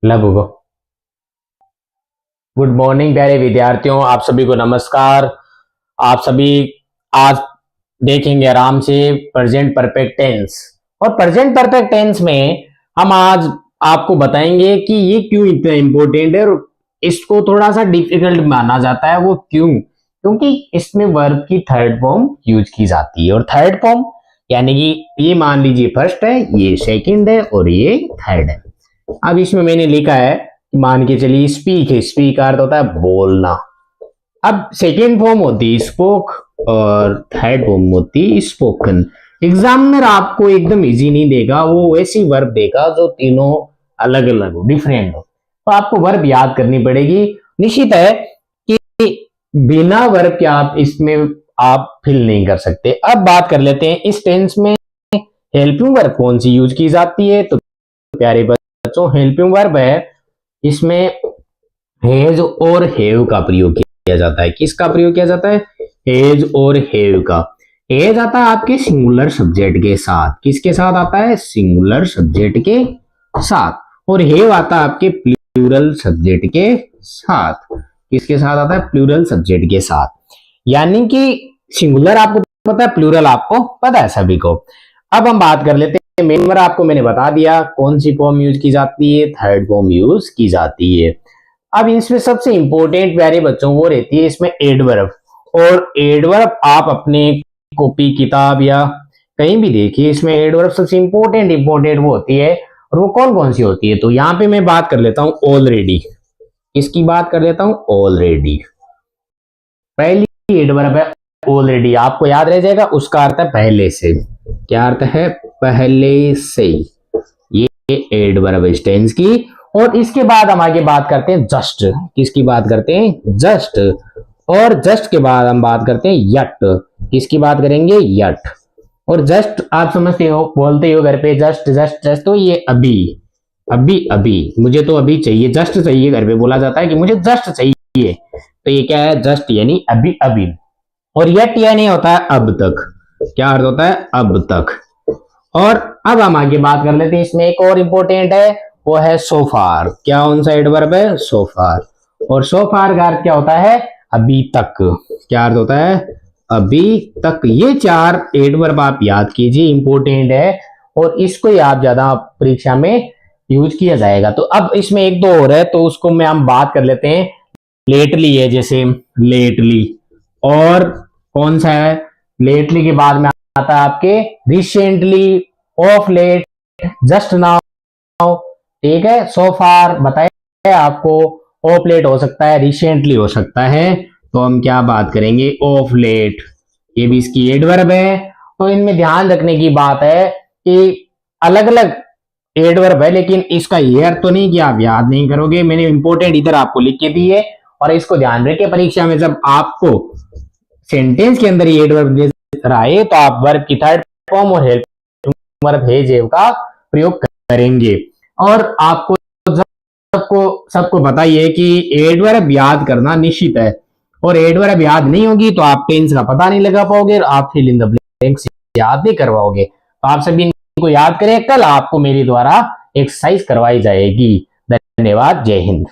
लघु को good morning प्यारे विद्यार्थियों, आप सभी को नमस्कार। आप सभी आज देखेंगे आराम से प्रेजेंट परफेक्ट टेंस। और प्रेजेंट परफेक्ट टेंस में हम आज आपको बताएंगे कि ये क्यों इतना इंपॉर्टेंट है और इसको थोड़ा सा डिफिकल्ट माना जाता है। वो क्यों? क्योंकि इसमें वर्ब की थर्ड फॉर्म यूज की जाती है। और थर्ड फॉर्म यानी कि ये मान लीजिए फर्स्ट है, ये सेकंड है और ये थर्ड है। अब इसमें मैंने लिखा है, मान के चलिए स्पीक है, स्पीक का अर्थ होता है बोलना। अब सेकेंड फॉर्म होती है स्पोक और थर्ड फॉर्म होती है स्पोकन। एग्जामिनर आपको एकदम इजी नहीं देगा, वो वैसी वर्ब देगा जो तीनों अलग अलग हो, डिफरेंट हो। तो आपको वर्ब याद करनी पड़ेगी। निश्चित है कि बिना वर्ब के आप इसमें आप फिल नहीं कर सकते। अब बात कर लेते हैं इस टेंस में हेल्पिंग वर्ब कौन सी यूज की जाती है। तो प्यारे बच्चों, हेल्पिंग वर्ब है, इसमें हैज और हैव का प्रयोग किया जाता है। किसका प्रयोग किया जाता है? हैज और हैव का। हैज आता है आपके सिंगुलर सब्जेक्ट के साथ। किसके साथ आता है? सिंगुलर सब्जेक्ट के साथ। और हैव आता है आपके प्लूरल सब्जेक्ट के साथ। किसके साथ आता है? प्लूरल सब्जेक्ट के साथ। यानी कि सिंगुलर आपको पता है, प्लूरल आपको पता है सभी को। अब हम बात कर लेते हैं मेन वर्ब। आपको मैंने बता दिया कौन सी फॉर्म यूज की जाती है, थर्ड फॉर्म यूज की जाती है। अब इसमें सबसे इंपॉर्टेंट प्यारे बच्चों वो रहती है इसमें एडवर्ब। और एडवर्ब आप अपने कॉपी किताब या कहीं भी देखिए, इसमें एडवर्ब सबसे इंपॉर्टेंट वो होती है। और वो कौन कौन सी होती है? तो यहाँ पे मैं बात कर लेता हूँ ऑलरेडी। इसकी बात कर लेता हूँ ऑलरेडी। पहली एडवर्ब है ऑलरेडी, आपको याद रह जाएगा, उसका अर्थ है पहले से। क्या अर्थ है? पहले से। ये एडवर्ब है टेंस की। और इसके बाद हम आगे बात करते हैं जस्ट। किसकी बात करते हैं? जस्ट। और जस्ट के बाद हम बात करते हैं यट। किसकी बात करेंगे? यट। और जस्ट आप समझते हो, बोलते हो घर पे जस्ट जस्ट जस्ट, तो ये अभी अभी अभी, मुझे तो अभी चाहिए, जस्ट चाहिए। घर पे बोला जाता है कि मुझे जस्ट चाहिए, तो ये क्या है? जस्ट यानी अभी अभी। और यट यानी होता है अब तक। क्या अर्थ होता है? अब तक। और अब हम आगे बात कर लेते हैं, इसमें एक और इंपॉर्टेंट है, वो है सोफार। क्या कौन सा एडवर्ब है? सोफार। और सोफार का अर्थ क्या होता है? अभी तक। क्या अर्थ होता है? अभी तक। ये चार एडवर्ब आप याद कीजिए, इंपॉर्टेंट है और इसको ही आप ज्यादा परीक्षा में यूज किया जाएगा। तो अब इसमें एक दो और है, तो उसको में हम बात कर लेते हैं। लेटली है, जैसे लेटली। और कौन सा है? लेटली के बाद में आता है आपके recently, of late, just now. ठीक है, सो फार बताया आपको। ऑफ लेट हो सकता है, रिसेंटली हो सकता है। तो हम क्या बात करेंगे? Of late. ये भी इसकी एडवर्ब है। तो इनमें ध्यान रखने की बात है कि अलग अलग एडवर्ब है, लेकिन इसका ये अर्थ तो नहीं कि आप याद नहीं करोगे। मैंने इंपॉर्टेंट इधर आपको लिख के दी है, और इसको ध्यान रखिए परीक्षा में जब आपको सेंटेंस के अंदर ये एडवर्ब दे रहा है, तो आप वर्ब की थर्ड फॉर्म और हेल्पिंग वर्ब है जेव का प्रयोग करेंगे। और आपको सबको बताइए कि एडवर्ब याद करना निश्चित है, और एडवर्ब याद नहीं होगी तो आप टेंस का पता नहीं लगा पाओगे और आप फिल इन द ब्लैंक्स याद नहीं करवाओगे। तो आप सभी इनको याद करें, कल आपको मेरे द्वारा एक्सरसाइज करवाई जाएगी। धन्यवाद, जय हिंद।